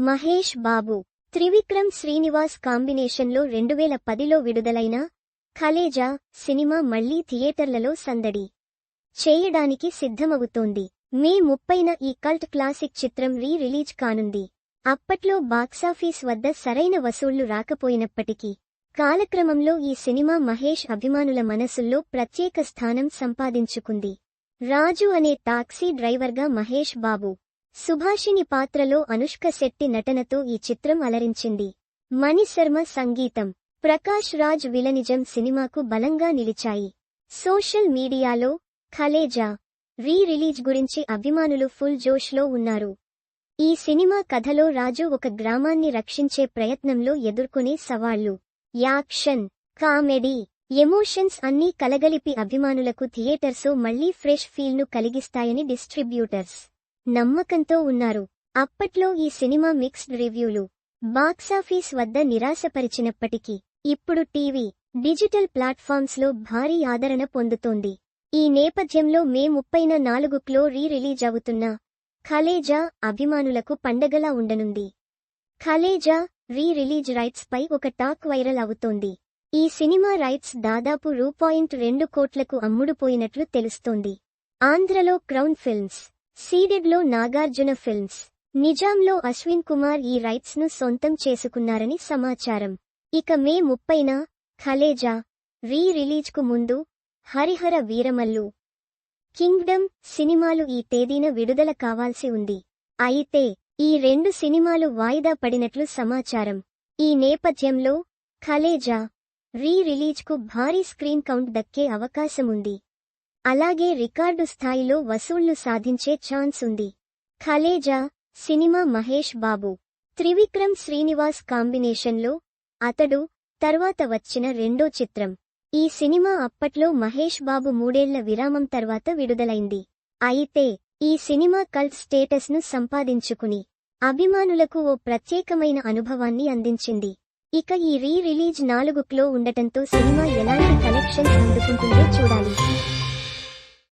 మహేష్ బాబు, త్రివిక్రమ్ శ్రీనివాస్ కాంబినేషన్లో 2010లో విడుదలైన కలేజా సినిమా మళ్లీ థియేటర్లలో సందడి చేయడానికి సిద్ధమవుతోంది. మే 30న ఈ కల్ట్ క్లాసిక్ చిత్రం రిలీజ్ కానుంది. అప్పట్లో బాక్సాఫీస్ వద్ద సరైన వసూళ్లు రాకపోయినప్పటికీ కాలక్రమంలో ఈ సినిమా మహేష్ అభిమానుల మనసుల్లో ప్రత్యేక స్థానం సంపాదించుకుంది. రాజు అనే టాక్సీ డ్రైవర్గా మహేష్ బాబు, సుభాషిణి పాత్రలో అనుష్క శెట్టి నటనతో ఈ చిత్రం అలరించింది. మణిశర్మ సంగీతం, ప్రకాష్ రాజ్ విలనిజం సినిమాకు బలంగా నిలిచాయి. సోషల్ మీడియాలో కలేజా రిలీజ్ గురించి అభిమానులు ఫుల్ జోష్లో ఉన్నారు. ఈ సినిమా కథలో రాజు ఒక గ్రామాన్ని రక్షించే ప్రయత్నంలో ఎదుర్కొనే సవాళ్లు, యాక్షన్, కామెడీ, ఎమోషన్స్ అన్నీ కలగలిపి అభిమానులకు థియేటర్స్లో మళ్లీ ఫ్రెష్ ఫీల్ను కలిగిస్తాయని డిస్ట్రిబ్యూటర్స్ నమ్మకంతో ఉన్నారు. అప్పట్లో ఈ సినిమా మిక్స్డ్ రివ్యూలు, బాక్సాఫీస్ వద్ద నిరాశపరిచినప్పటికీ ఇప్పుడు టీవీ, డిజిటల్ ప్లాట్ఫామ్స్లో భారీ ఆదరణ పొందుతోంది. ఈ నేపథ్యంలో మే 30న 4 రిలీజ్ అవుతున్న కలేజా అభిమానులకు పండగలా ఉండనుంది. కలేజా రిలీజ్ రైట్స్ పై ఒక టాక్ వైరల్ అవుతోంది. ఈ సినిమా రైట్స్ దాదాపు రూ.2 కోట్లకు అమ్ముడుపోయినట్లు తెలుస్తోంది. ఆంధ్రలో క్రౌన్ ఫిల్మ్స్, సీడెడ్లో నాగార్జున ఫిల్మ్స్, నిజాంలో అశ్విన్ కుమార్ ఈ రైట్స్ ను సొంతం చేసుకున్నారని సమాచారం. ఇక మే 30న కలేజా రిలీజ్ కు ముందు హరిహర వీరమల్లు, కింగ్డమ్ సినిమాలు ఈ తేదీన విడుదల కావాల్సి ఉంది. అయితే ఈ 2 సినిమాలు వాయిదా పడినట్లు సమాచారం. ఈ నేపథ్యంలో కలేజా రిలీజ్ కు భారీ స్క్రీన్ కౌంట్ దక్కే అవకాశముంది. అలాగే రికార్డు స్థాయిలో వసూళ్లు సాధించే ఛాన్స్ ఉంది. కలేజా సినిమా మహేష్ బాబు, త్రివిక్రమ్ శ్రీనివాస్ కాంబినేషన్లో అతడు తర్వాత వచ్చిన రెండో చిత్రం. ఈ సినిమా అప్పట్లో మహేష్ బాబు 3 ఏళ్ల విరామం తర్వాత విడుదలైంది. అయితే ఈ సినిమా కల్ట్ స్టేటస్ ను సంపాదించుకుని అభిమానులకు ఓ ప్రత్యేకమైన అనుభవాన్ని అందించింది. ఇక ఈ రిలీజ్ 4 ఉండటంతో సినిమా ఎలాంటి కలెక్షన్స్ అందుకుంటుందో చూడాలి.